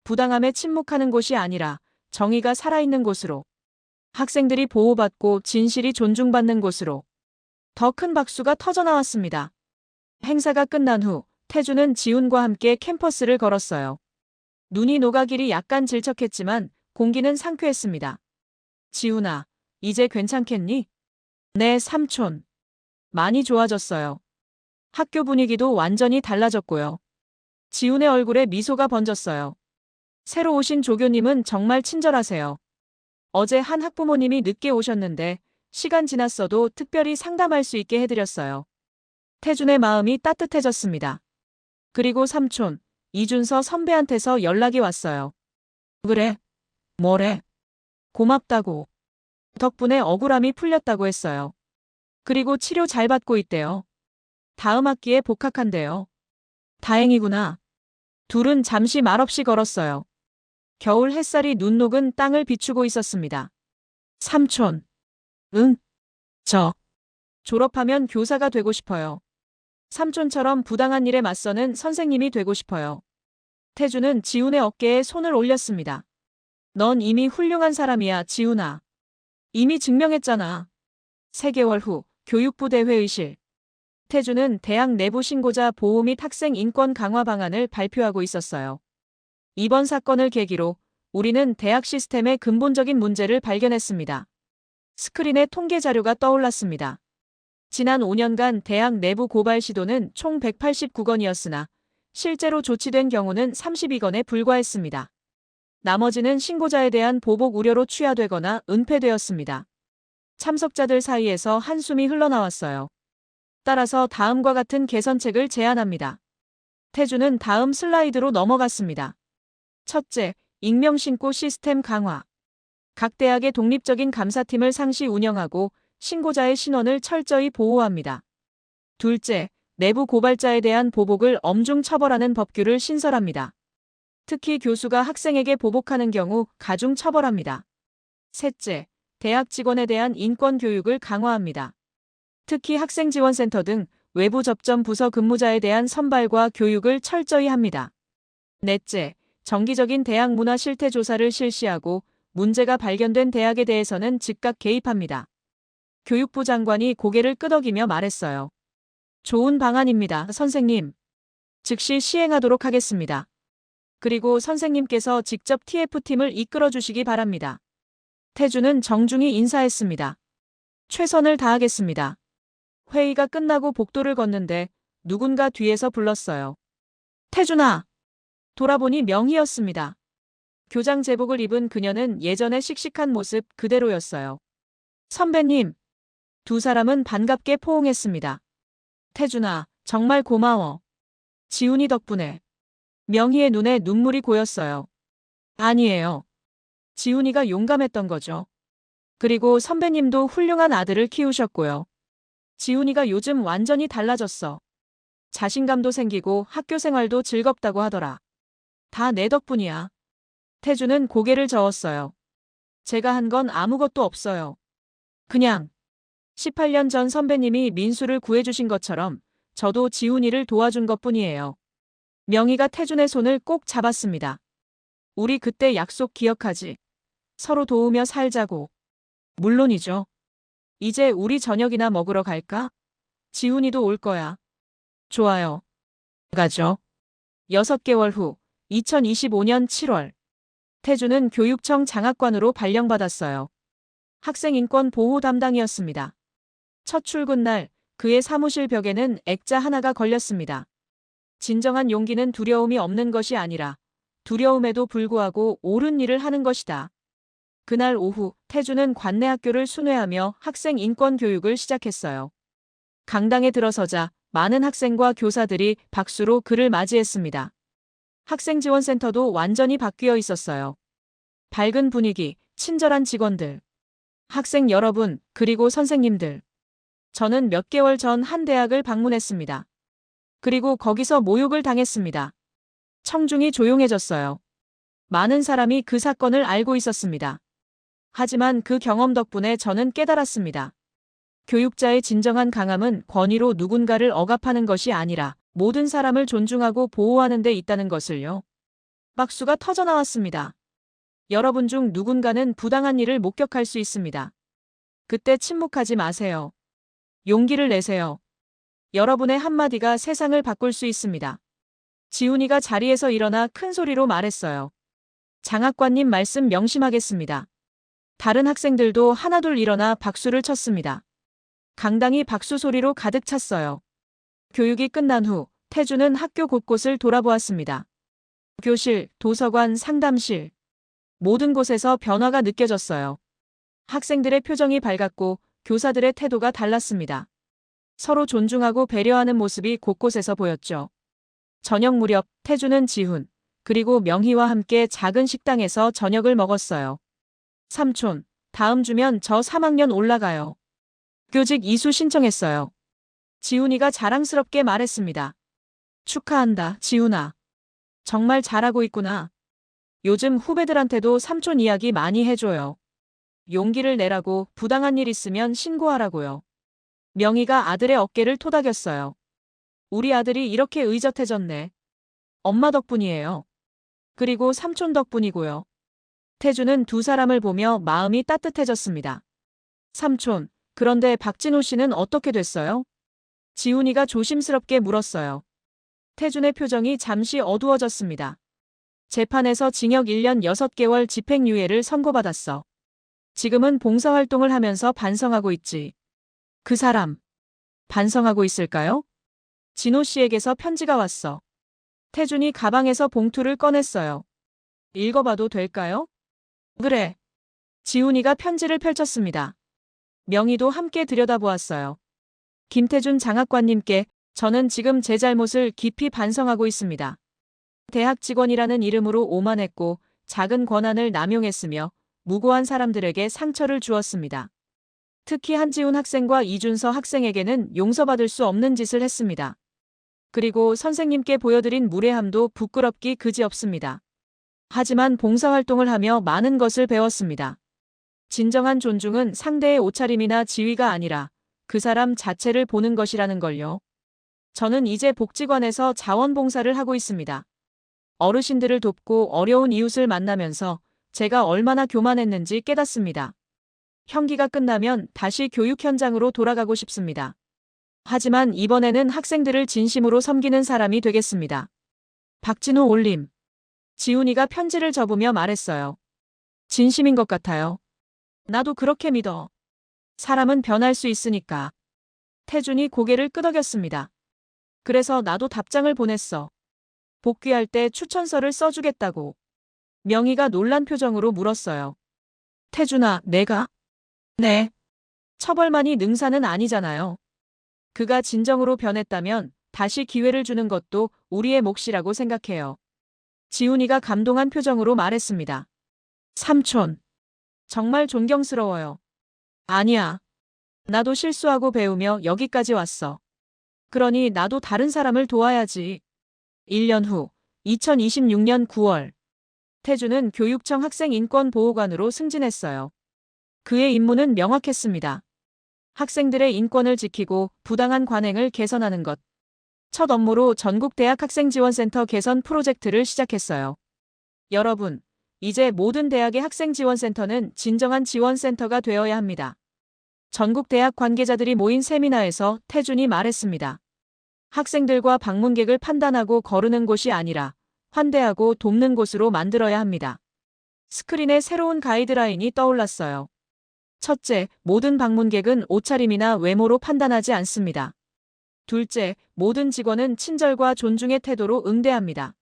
부당함에 침묵하는 곳이 아니라 정의가 살아있는 곳으로. 학생들이 보호받고 진실이 존중받는 곳으로. 더 큰 박수가 터져나왔습니다. 행사가 끝난 후 태주는 지훈과 함께 캠퍼스를 걸었어요. 눈이 녹아 길이 약간 질척했지만 공기는 상쾌했습니다. 지훈아, 이제 괜찮겠니? 네, 삼촌. 많이 좋아졌어요. 학교 분위기도 완전히 달라졌고요. 지훈의 얼굴에 미소가 번졌어요. 새로 오신 조교님은 정말 친절하세요. 어제 한 학부모님이 늦게 오셨는데 시간 지났어도 특별히 상담할 수 있게 해드렸어요. 태준의 마음이 따뜻해졌습니다. 그리고 삼촌, 이준서 선배한테서 연락이 왔어요. 그래? 뭐래? 고맙다고. 덕분에 억울함이 풀렸다고 했어요. 그리고 치료 잘 받고 있대요. 다음 학기에 복학한대요. 다행이구나. 둘은 잠시 말없이 걸었어요. 겨울 햇살이 눈 녹은 땅을 비추고 있었습니다. 삼촌. 응? 졸업하면 교사가 되고 싶어요. 삼촌처럼 부당한 일에 맞서는 선생님이 되고 싶어요. 태주는 지훈의 어깨에 손을 올렸습니다. 넌 이미 훌륭한 사람이야, 지훈아. 이미 증명했잖아. 3개월 후 교육부 대회의실. 태주는 대학 내부 신고자 보호 및 학생 인권 강화 방안을 발표하고 있었어요. 이번 사건을 계기로 우리는 대학 시스템의 근본적인 문제를 발견했습니다. 스크린에 통계 자료가 떠올랐습니다. 지난 5년간 대학 내부 고발 시도는 총 189건이었으나 실제로 조치된 경우는 32건에 불과했습니다. 나머지는 신고자에 대한 보복 우려로 취하되거나 은폐되었습니다. 참석자들 사이에서 한숨이 흘러나왔어요. 따라서 다음과 같은 개선책을 제안합니다. 태주는 다음 슬라이드로 넘어갔습니다. 첫째, 익명신고 시스템 강화. 각 대학의 독립적인 감사팀을 상시 운영하고 신고자의 신원을 철저히 보호합니다. 둘째, 내부 고발자에 대한 보복을 엄중 처벌하는 법규를 신설합니다. 특히 교수가 학생에게 보복하는 경우 가중 처벌합니다. 셋째, 대학 직원에 대한 인권 교육을 강화합니다. 특히 학생지원센터 등 외부 접점 부서 근무자에 대한 선발과 교육을 철저히 합니다. 넷째, 정기적인 대학 문화 실태 조사를 실시하고 문제가 발견된 대학에 대해서는 즉각 개입합니다. 교육부 장관이 고개를 끄덕이며 말했어요. 좋은 방안입니다, 선생님. 즉시 시행하도록 하겠습니다. 그리고 선생님께서 직접 TF팀을 이끌어 주시기 바랍니다. 태주는 정중히 인사했습니다. 최선을 다하겠습니다. 회의가 끝나고 복도를 걷는데 누군가 뒤에서 불렀어요. 태준아! 돌아보니 명희였습니다. 교장 제복을 입은 그녀는 예전의 씩씩한 모습 그대로였어요. 선배님! 두 사람은 반갑게 포옹했습니다. 태준아, 정말 고마워. 지훈이 덕분에. 명희의 눈에 눈물이 고였어요. 아니에요. 지훈이가 용감했던 거죠. 그리고 선배님도 훌륭한 아들을 키우셨고요. 지훈이가 요즘 완전히 달라졌어. 자신감도 생기고 학교 생활도 즐겁다고 하더라. 다 내 덕분이야. 태주는 고개를 저었어요. 제가 한 건 아무것도 없어요. 그냥 18년 전 선배님이 민수를 구해주신 것처럼 저도 지훈이를 도와준 것뿐이에요. 명희가 태준의 손을 꼭 잡았습니다. 우리 그때 약속 기억하지? 서로 도우며 살자고. 물론이죠. 이제 우리 저녁이나 먹으러 갈까? 지훈이도 올 거야. 좋아요. 가죠. 6개월 후, 2025년 7월. 태주는 교육청 장학관으로 발령받았어요. 학생인권 보호 담당이었습니다. 첫 출근 날, 그의 사무실 벽에는 액자 하나가 걸렸습니다. 진정한 용기는 두려움이 없는 것이 아니라 두려움에도 불구하고 옳은 일을 하는 것이다. 그날 오후, 태주는 관내 학교를 순회하며 학생 인권 교육을 시작했어요. 강당에 들어서자 많은 학생과 교사들이 박수로 그를 맞이했습니다. 학생지원센터도 완전히 바뀌어 있었어요. 밝은 분위기, 친절한 직원들. 학생 여러분, 그리고 선생님들. 저는 몇 개월 전 한 대학을 방문했습니다. 그리고 거기서 모욕을 당했습니다. 청중이 조용해졌어요. 많은 사람이 그 사건을 알고 있었습니다. 하지만 그 경험 덕분에 저는 깨달았습니다. 교육자의 진정한 강함은 권위로 누군가를 억압하는 것이 아니라 모든 사람을 존중하고 보호하는 데 있다는 것을요. 박수가 터져나왔습니다. 여러분 중 누군가는 부당한 일을 목격할 수 있습니다. 그때 침묵하지 마세요. 용기를 내세요. 여러분의 한마디가 세상을 바꿀 수 있습니다. 지훈이가 자리에서 일어나 큰 소리로 말했어요. 장학관님 말씀 명심하겠습니다. 다른 학생들도 하나둘 일어나 박수를 쳤습니다. 강당이 박수 소리로 가득 찼어요. 교육이 끝난 후 태주는 학교 곳곳을 돌아보았습니다. 교실, 도서관, 상담실. 모든 곳에서 변화가 느껴졌어요. 학생들의 표정이 밝았고 교사들의 태도가 달랐습니다. 서로 존중하고 배려하는 모습이 곳곳에서 보였죠. 저녁 무렵 태주는 지훈, 그리고 명희와 함께 작은 식당에서 저녁을 먹었어요. 삼촌, 다음 주면 저 3학년 올라가요. 교직 이수 신청했어요. 지훈이가 자랑스럽게 말했습니다. 축하한다, 지훈아. 정말 잘하고 있구나. 요즘 후배들한테도 삼촌 이야기 많이 해줘요. 용기를 내라고, 부당한 일 있으면 신고하라고요. 명희가 아들의 어깨를 토닥였어요. 우리 아들이 이렇게 의젓해졌네. 엄마 덕분이에요. 그리고 삼촌 덕분이고요. 태주는 두 사람을 보며 마음이 따뜻해졌습니다. 삼촌, 그런데 박진호 씨는 어떻게 됐어요? 지훈이가 조심스럽게 물었어요. 태준의 표정이 잠시 어두워졌습니다. 재판에서 징역 1년 6개월 집행유예를 선고받았어. 지금은 봉사활동을 하면서 반성하고 있지. 그 사람, 반성하고 있을까요? 진호 씨에게서 편지가 왔어. 태준이 가방에서 봉투를 꺼냈어요. 읽어봐도 될까요? 그래. 지훈이가 편지를 펼쳤습니다. 명희도 함께 들여다보았어요. 김태준 장학관님께 저는 지금 제 잘못을 깊이 반성하고 있습니다. 대학 직원이라는 이름으로 오만했고 작은 권한을 남용했으며 무고한 사람들에게 상처를 주었습니다. 특히 한지훈 학생과 이준서 학생에게는 용서받을 수 없는 짓을 했습니다. 그리고 선생님께 보여드린 무례함도 부끄럽기 그지없습니다. 하지만 봉사활동을 하며 많은 것을 배웠습니다. 진정한 존중은 상대의 옷차림이나 지위가 아니라 그 사람 자체를 보는 것이라는 걸요. 저는 이제 복지관에서 자원봉사를 하고 있습니다. 어르신들을 돕고 어려운 이웃을 만나면서 제가 얼마나 교만했는지 깨닫습니다. 형기가 끝나면 다시 교육 현장으로 돌아가고 싶습니다. 하지만 이번에는 학생들을 진심으로 섬기는 사람이 되겠습니다. 박진호 올림. 지훈이가 편지를 접으며 말했어요. 진심인 것 같아요. 나도 그렇게 믿어. 사람은 변할 수 있으니까. 태준이 고개를 끄덕였습니다. 그래서 나도 답장을 보냈어. 복귀할 때 추천서를 써주겠다고. 명희가 놀란 표정으로 물었어요. 태준아, 내가? 네. 처벌만이 능사는 아니잖아요. 그가 진정으로 변했다면 다시 기회를 주는 것도 우리의 몫이라고 생각해요. 지훈이가 감동한 표정으로 말했습니다. 삼촌. 정말 존경스러워요. 아니야. 나도 실수하고 배우며 여기까지 왔어. 그러니 나도 다른 사람을 도와야지. 1년 후, 2026년 9월. 태주는 교육청 학생인권보호관으로 승진했어요. 그의 임무는 명확했습니다. 학생들의 인권을 지키고 부당한 관행을 개선하는 것. 첫 업무로 전국대학 학생지원센터 개선 프로젝트를 시작했어요. 여러분, 이제 모든 대학의 학생지원센터는 진정한 지원센터가 되어야 합니다. 전국 대학 관계자들이 모인 세미나에서 태준이 말했습니다. 학생들과 방문객을 판단하고 거르는 곳이 아니라 환대하고 돕는 곳으로 만들어야 합니다. 스크린에 새로운 가이드라인이 떠올랐어요. 첫째, 모든 방문객은 옷차림이나 외모로 판단하지 않습니다. 둘째, 모든 직원은 친절과 존중의 태도로 응대합니다.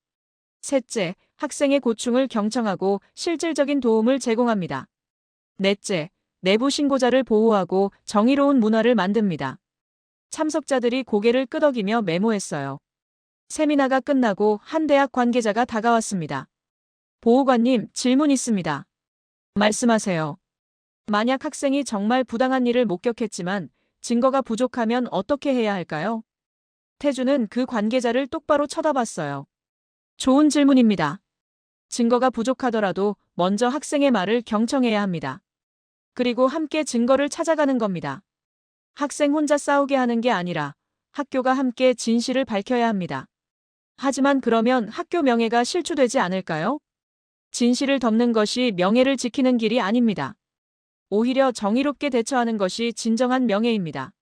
셋째, 학생의 고충을 경청하고 실질적인 도움을 제공합니다. 넷째, 내부 신고자를 보호하고 정의로운 문화를 만듭니다. 참석자들이 고개를 끄덕이며 메모했어요. 세미나가 끝나고 한 대학 관계자가 다가왔습니다. 보호관님, 질문 있습니다. 말씀하세요. 만약 학생이 정말 부당한 일을 목격했지만 증거가 부족하면 어떻게 해야 할까요? 태준은 그 관계자를 똑바로 쳐다봤어요. 좋은 질문입니다. 증거가 부족하더라도 먼저 학생의 말을 경청해야 합니다. 그리고 함께 증거를 찾아가는 겁니다. 학생 혼자 싸우게 하는 게 아니라 학교가 함께 진실을 밝혀야 합니다. 하지만 그러면 학교 명예가 실추되지 않을까요? 진실을 덮는 것이 명예를 지키는 길이 아닙니다. 오히려 정의롭게 대처하는 것이 진정한 명예입니다.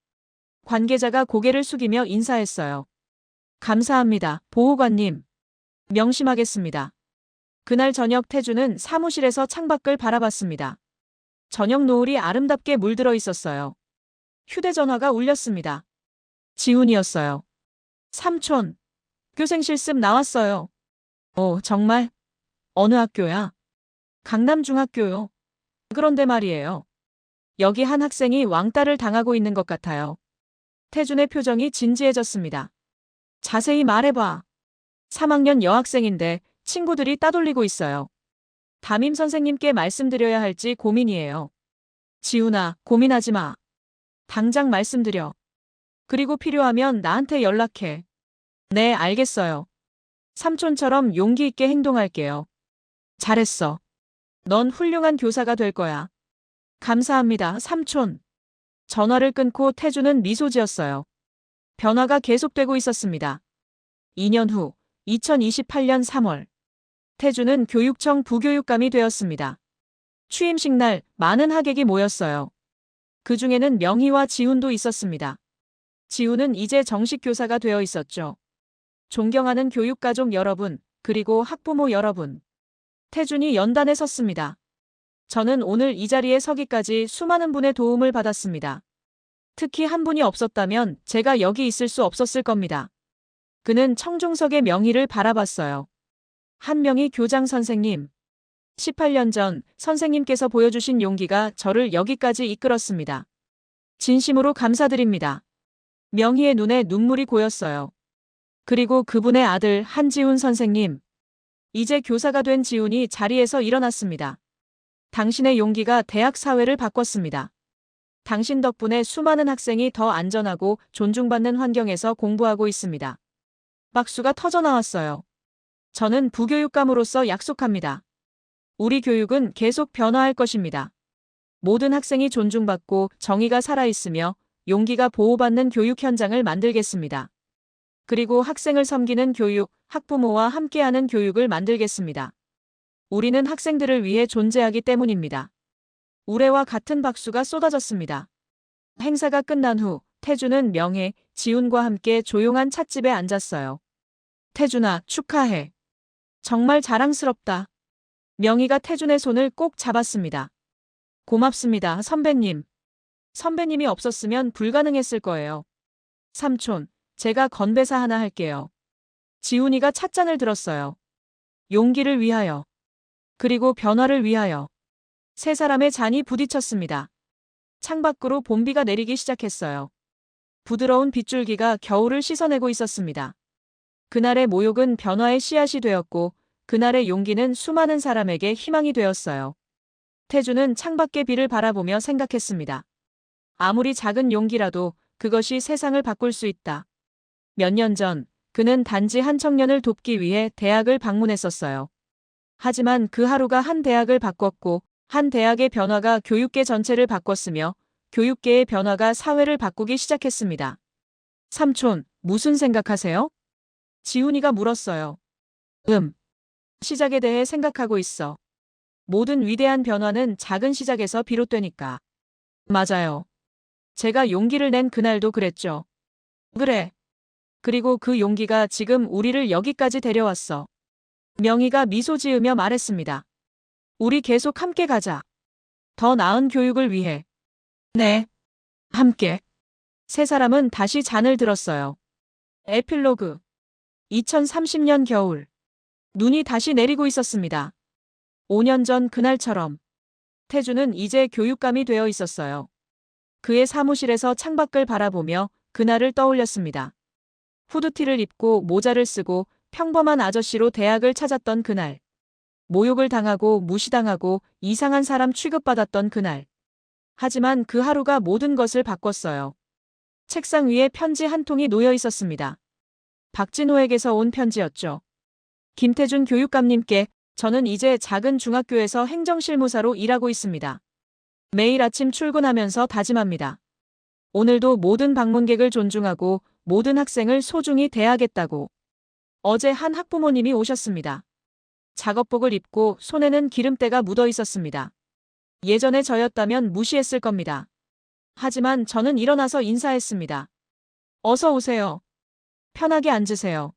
관계자가 고개를 숙이며 인사했어요. 감사합니다, 보호관님. 명심하겠습니다. 그날 저녁 태준은 사무실에서 창밖을 바라봤습니다. 저녁 노을이 아름답게 물들어 있었어요. 휴대전화가 울렸습니다. 지훈이었어요. 삼촌, 교생 실습 나왔어요. 오, 정말? 어느 학교야? 강남중학교요. 그런데 말이에요. 여기 한 학생이 왕따를 당하고 있는 것 같아요. 태준의 표정이 진지해졌습니다. 자세히 말해봐. 3학년 여학생인데 친구들이 따돌리고 있어요. 담임 선생님께 말씀드려야 할지 고민이에요. 지훈아, 고민하지 마. 당장 말씀드려. 그리고 필요하면 나한테 연락해. 네, 알겠어요. 삼촌처럼 용기 있게 행동할게요. 잘했어. 넌 훌륭한 교사가 될 거야. 감사합니다, 삼촌. 전화를 끊고 태준은 미소 지었어요. 변화가 계속되고 있었습니다. 2년 후, 2028년 3월. 태준은 교육청 부교육감이 되었습니다. 취임식 날 많은 하객이 모였어요. 그 중에는 명희와 지훈도 있었습니다. 지훈은 이제 정식 교사가 되어 있었죠. 존경하는 교육가족 여러분, 그리고 학부모 여러분. 태준이 연단에 섰습니다. 저는 오늘 이 자리에 서기까지 수많은 분의 도움을 받았습니다. 특히 한 분이 없었다면 제가 여기 있을 수 없었을 겁니다. 그는 청중석의 명희를 바라봤어요. 한 명이 교장 선생님. 18년 전 선생님께서 보여주신 용기가 저를 여기까지 이끌었습니다. 진심으로 감사드립니다. 명희의 눈에 눈물이 고였어요. 그리고 그분의 아들 한지훈 선생님. 이제 교사가 된 지훈이 자리에서 일어났습니다. 당신의 용기가 대학 사회를 바꿨습니다. 당신 덕분에 수많은 학생이 더 안전하고 존중받는 환경에서 공부하고 있습니다. 박수가 터져나왔어요. 저는 부교육감으로서 약속합니다. 우리 교육은 계속 변화할 것입니다. 모든 학생이 존중받고 정의가 살아있으며 용기가 보호받는 교육 현장을 만들겠습니다. 그리고 학생을 섬기는 교육, 학부모와 함께하는 교육을 만들겠습니다. 우리는 학생들을 위해 존재하기 때문입니다. 우레와 같은 박수가 쏟아졌습니다. 행사가 끝난 후 태준은 명혜, 지훈과 함께 조용한 찻집에 앉았어요. 태준아, 축하해. 정말 자랑스럽다. 명희가 태준의 손을 꼭 잡았습니다. 고맙습니다, 선배님. 선배님이 없었으면 불가능했을 거예요. 삼촌, 제가 건배사 하나 할게요. 지훈이가 찻잔을 들었어요. 용기를 위하여. 그리고 변화를 위하여. 세 사람의 잔이 부딪혔습니다. 창밖으로 봄비가 내리기 시작했어요. 부드러운 빗줄기가 겨울을 씻어내고 있었습니다. 그날의 모욕은 변화의 씨앗이 되었고 그날의 용기는 수많은 사람에게 희망이 되었어요. 태준은 창밖의 비를 바라보며 생각했습니다. 아무리 작은 용기라도 그것이 세상을 바꿀 수 있다. 몇 년 전 그는 단지 한 청년을 돕기 위해 대학을 방문했었어요. 하지만 그 하루가 한 대학을 바꿨고 한 대학의 변화가 교육계 전체를 바꿨으며 교육계의 변화가 사회를 바꾸기 시작했습니다. 삼촌, 무슨 생각하세요? 지훈이가 물었어요. 시작에 대해 생각하고 있어. 모든 위대한 변화는 작은 시작에서 비롯되니까. 맞아요. 제가 용기를 낸 그날도 그랬죠. 그래. 그리고 그 용기가 지금 우리를 여기까지 데려왔어. 명희가 미소 지으며 말했습니다. 우리 계속 함께 가자. 더 나은 교육을 위해. 네. 함께. 세 사람은 다시 잔을 들었어요. 에필로그. 2030년 겨울. 눈이 다시 내리고 있었습니다. 5년 전 그날처럼. 태주는 이제 교육감이 되어 있었어요. 그의 사무실에서 창밖을 바라보며 그날을 떠올렸습니다. 후드티를 입고 모자를 쓰고 평범한 아저씨로 대학을 찾았던 그날. 모욕을 당하고 무시당하고 이상한 사람 취급받았던 그날. 하지만 그 하루가 모든 것을 바꿨어요. 책상 위에 편지 한 통이 놓여 있었습니다. 박진호에게서 온 편지였죠. 김태준 교육감님께, 저는 이제 작은 중학교에서 행정실무사로 일하고 있습니다. 매일 아침 출근하면서 다짐합니다. 오늘도 모든 방문객을 존중하고 모든 학생을 소중히 대하겠다고. 어제 한 학부모님이 오셨습니다. 작업복을 입고 손에는 기름때가 묻어 있었습니다. 예전에 저였다면 무시했을 겁니다. 하지만 저는 일어나서 인사했습니다. 어서 오세요. 편하게 앉으세요.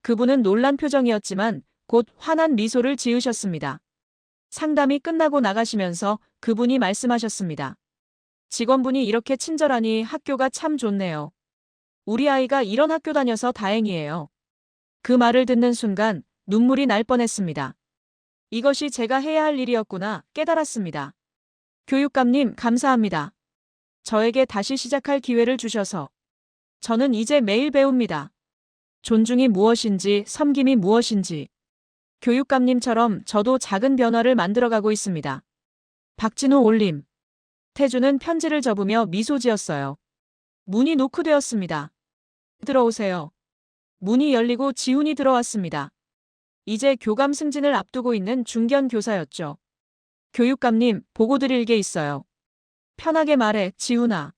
그분은 놀란 표정이었지만 곧 환한 미소를 지으셨습니다. 상담이 끝나고 나가시면서 그분이 말씀하셨습니다. 직원분이 이렇게 친절하니 학교가 참 좋네요. 우리 아이가 이런 학교 다녀서 다행이에요. 그 말을 듣는 순간 눈물이 날 뻔했습니다. 이것이 제가 해야 할 일이었구나 깨달았습니다. 교육감님, 감사합니다. 저에게 다시 시작할 기회를 주셔서. 저는 이제 매일 배웁니다. 존중이 무엇인지, 섬김이 무엇인지. 교육감님처럼 저도 작은 변화를 만들어가고 있습니다. 박진호 올림. 태주는 편지를 접으며 미소 지었어요. 문이 노크되었습니다. 들어오세요. 문이 열리고 지훈이 들어왔습니다. 이제 교감 승진을 앞두고 있는 중견 교사였죠. 교육감님, 보고 드릴 게 있어요. 편하게 말해, 지훈아.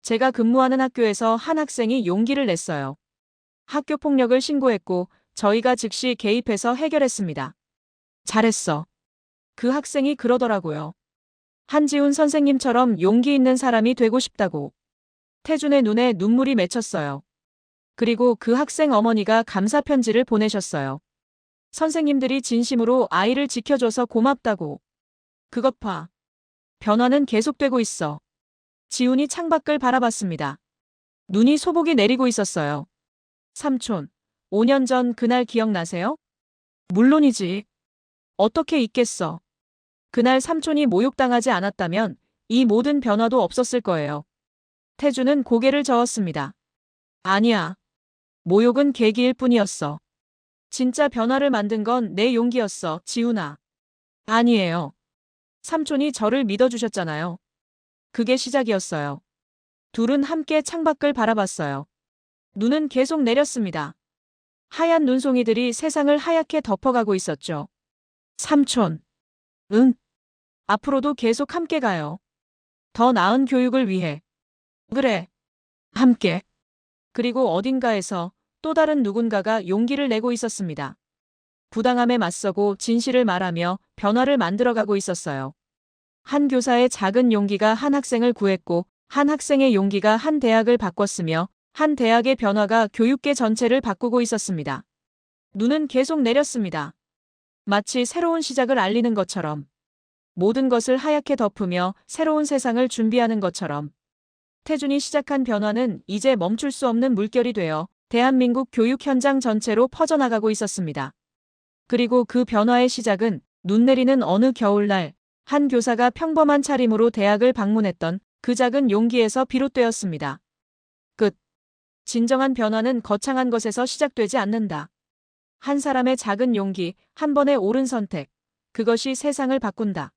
제가 근무하는 학교에서 한 학생이 용기를 냈어요. 학교 폭력을 신고했고 저희가 즉시 개입해서 해결했습니다. 잘했어. 그 학생이 그러더라고요. 한지훈 선생님처럼 용기 있는 사람이 되고 싶다고. 태준의 눈에 눈물이 맺혔어요. 그리고 그 학생 어머니가 감사 편지를 보내셨어요. 선생님들이 진심으로 아이를 지켜줘서 고맙다고. 그것 봐. 변화는 계속되고 있어. 지훈이 창밖을 바라봤습니다. 눈이 소복이 내리고 있었어요. 삼촌, 5년 전 그날 기억나세요? 물론이지. 어떻게 잊겠어. 그날 삼촌이 모욕당하지 않았다면 이 모든 변화도 없었을 거예요. 태주는 고개를 저었습니다. 아니야. 모욕은 계기일 뿐이었어. 진짜 변화를 만든 건 내 용기였어, 지훈아. 아니에요. 삼촌이 저를 믿어주셨잖아요. 그게 시작이었어요. 둘은 함께 창밖을 바라봤어요. 눈은 계속 내렸습니다. 하얀 눈송이들이 세상을 하얗게 덮어가고 있었죠. 삼촌. 응. 앞으로도 계속 함께 가요. 더 나은 교육을 위해. 그래. 함께. 그리고 어딘가에서 또 다른 누군가가 용기를 내고 있었습니다. 부당함에 맞서고 진실을 말하며 변화를 만들어가고 있었어요. 한 교사의 작은 용기가 한 학생을 구했고 한 학생의 용기가 한 대학을 바꿨으며 한 대학의 변화가 교육계 전체를 바꾸고 있었습니다. 눈은 계속 내렸습니다. 마치 새로운 시작을 알리는 것처럼. 모든 것을 하얗게 덮으며 새로운 세상을 준비하는 것처럼. 태준이 시작한 변화는 이제 멈출 수 없는 물결이 되어 대한민국 교육 현장 전체로 퍼져나가고 있었습니다. 그리고 그 변화의 시작은 눈 내리는 어느 겨울날 한 교사가 평범한 차림으로 대학을 방문했던 그 작은 용기에서 비롯되었습니다. 끝. 진정한 변화는 거창한 것에서 시작되지 않는다. 한 사람의 작은 용기, 한 번의 옳은 선택. 그것이 세상을 바꾼다.